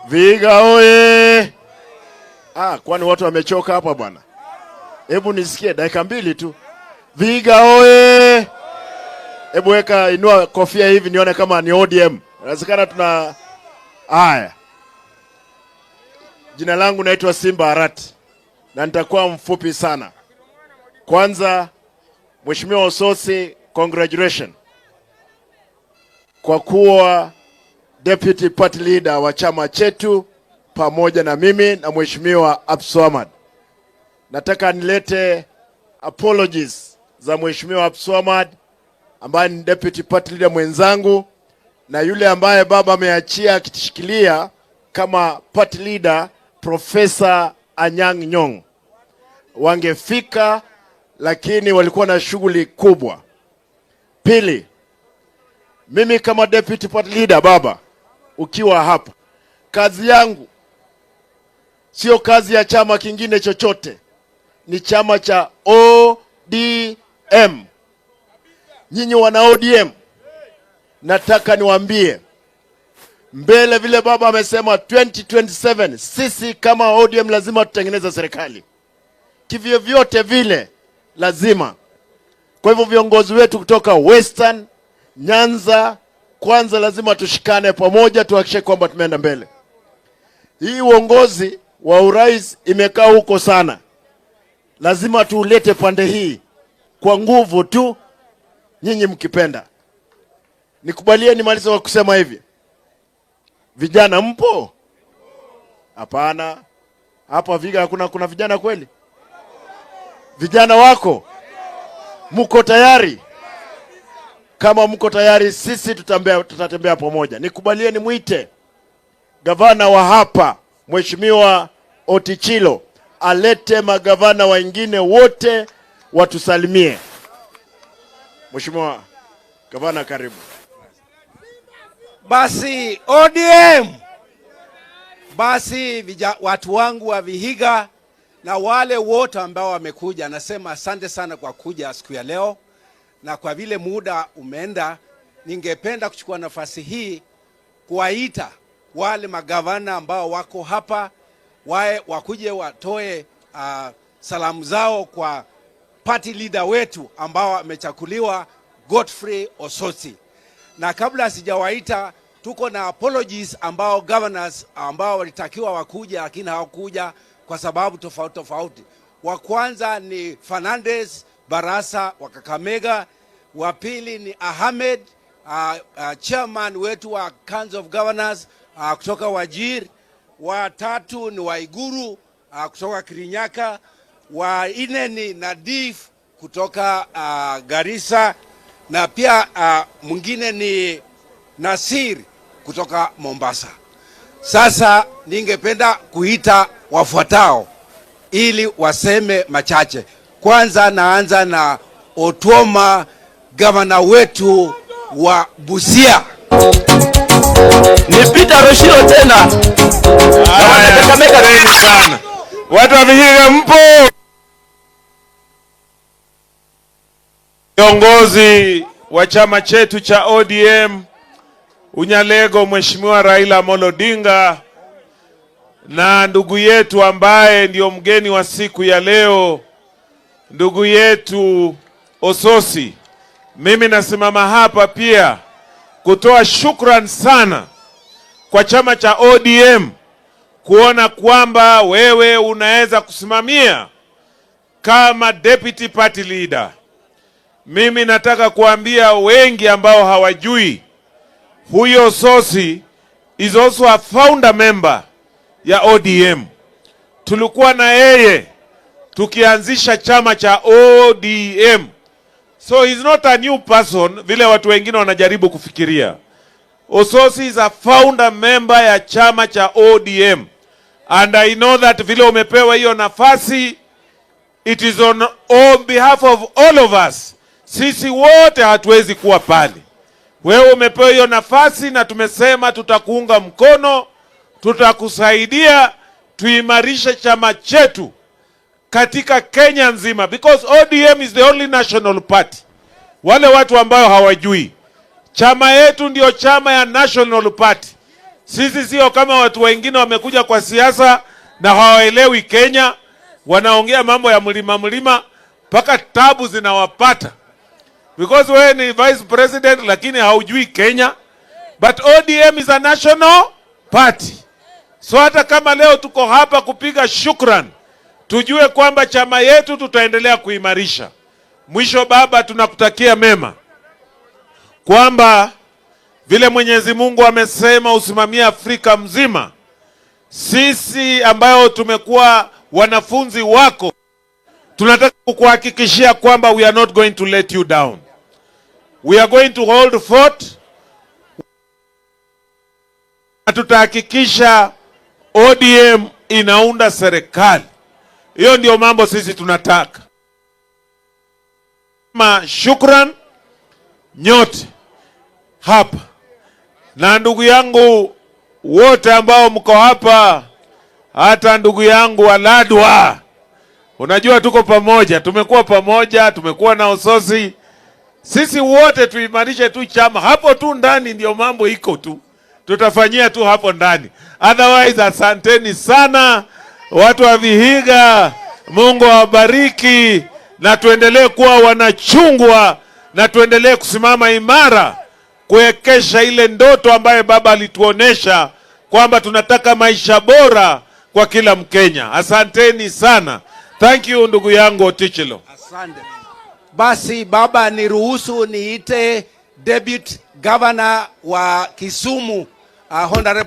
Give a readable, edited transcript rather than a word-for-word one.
Vihiga oye! Kwani watu wamechoka hapa bwana? Hebu nisikie dakika mbili tu. Vihiga oye! Hebu weka, inua kofia hivi nione kama ni ODM. Inawezekana tuna haya. Jina langu naitwa Simba Arati na nitakuwa mfupi sana. Kwanza, Mheshimiwa Ososi, congratulations kwa kuwa Deputy Party Leader wa chama chetu pamoja na mimi na Mheshimiwa Abdulswamad. Nataka nilete apologies za Mheshimiwa Abdulswamad ambaye ni Deputy Party Leader mwenzangu na yule ambaye baba ameachia akitishikilia kama Party Leader, Professor Anyang' Nyong'o. Wangefika lakini walikuwa na shughuli kubwa. Pili, mimi kama Deputy Party Leader baba, ukiwa hapa, kazi yangu sio kazi ya chama kingine chochote, ni chama cha ODM. Nyinyi wana ODM, nataka niwaambie mbele vile baba amesema 2027 sisi kama ODM lazima tutengeneze serikali. Kivyo vyote vile lazima. Kwa hivyo viongozi wetu kutoka Western, Nyanza, kwanza lazima tushikane pamoja tuhakikishe kwamba tumeenda mbele. Hii uongozi wa urais imekaa huko sana. Lazima tuulete pande hii kwa nguvu tu, nyinyi mkipenda. Nikubalie nimalize kwa kusema hivi. Vijana mpo? Hapana. Hapa Vihiga kuna vijana kweli? Vijana wako? Mko tayari? Kama mko tayari, sisi tutatembea pamoja. Nikubalie nimuite gavana wa hapa, Mheshimiwa Otichilo, alete magavana wengine wote watusalimie. Mheshimiwa gavana, karibu. Basi ODM, basi watu wangu wa Vihiga na wale wote ambao wamekuja, nasema asante sana kwa kuja siku ya leo. Na kwa vile muda umeenda, ningependa kuchukua nafasi hii kuwaita wale magavana ambao wako hapa, wakuje watoe salamu zao kwa party leader wetu ambao amechakuliwa, Godfrey Osotsi. Na kabla sijawaita, tuko na apologies ambao governors ambao walitakiwa wakuja lakini hawakuja kwa sababu tofauti tofauti. Wa kwanza ni Fernandez Barasa wa Kakamega, wa pili ni Ahmed chairman wetu wa Council of Governors kutoka Wajir, wa tatu ni Waiguru kutoka Kirinyaka, wa nne ni Nadif kutoka Garissa, na pia mwingine ni Nasir kutoka Mombasa. Sasa ningependa kuita wafuatao ili waseme machache. Kwanza naanza na Otuoma, gavana wetu wa Busia. Ni Peter Roshiro tena. Asante sana. Watu wa Vihiga mpo? Kiongozi wa chama chetu cha ODM Unyalego, Mheshimiwa Raila Amolo Odinga, na ndugu yetu ambaye ndio mgeni wa siku ya leo, ndugu yetu Ososi. Mimi nasimama hapa pia kutoa shukrani sana kwa chama cha ODM kuona kwamba wewe unaweza kusimamia kama deputy party leader. Mimi nataka kuambia wengi ambao hawajui, huyo Ososi is also a founder member ya ODM. Tulikuwa na yeye tukianzisha chama cha ODM. So he's not a new person vile watu wengine wanajaribu kufikiria. Ososi is a founder member ya chama cha ODM. And I know that vile umepewa hiyo nafasi, it is on behalf of all of us. Sisi wote hatuwezi kuwa pale. Wewe umepewa hiyo nafasi na tumesema tutakuunga mkono, tutakusaidia tuimarishe chama chetu katika Kenya nzima, because ODM is the only national party. Wale watu ambao hawajui, chama yetu ndio chama ya national party. Sisi sio kama watu wengine wamekuja kwa siasa na hawaelewi Kenya, wanaongea mambo ya mlima mpaka tabu zinawapata. Because wewe ni vice president lakini haujui Kenya. But ODM is a national party. So hata kama leo tuko hapa kupiga shukran, tujue kwamba chama yetu tutaendelea kuimarisha. Mwisho baba, tunakutakia mema, kwamba vile Mwenyezi Mungu amesema usimamie Afrika mzima. Sisi ambayo tumekuwa wanafunzi wako, tunataka kukuhakikishia kwamba we are not going to let you down. We are going to hold fort. Tutahakikisha ODM inaunda serikali. Hiyo ndio mambo sisi tunataka. Shukran nyote hapa na ndugu yangu wote ambao mko hapa, hata ndugu yangu Waladwa. Unajua tuko pamoja, tumekuwa pamoja, tumekuwa na Ososi. Sisi wote tuimarishe tu chama. Hapo tu ndani ndio mambo iko tu. Tutafanyia tu hapo ndani. Otherwise, asanteni sana watu wa Vihiga. Mungu awabariki na tuendelee kuwa wanachungwa na tuendelee kusimama imara kuwekesha ile ndoto ambaye baba alituonesha kwamba tunataka maisha bora kwa kila Mkenya. Asanteni sana. Thank you ndugu yangu Otichilo. Asante. Basi baba, niruhusu niite Deputy Governor wa Kisumu, Honorable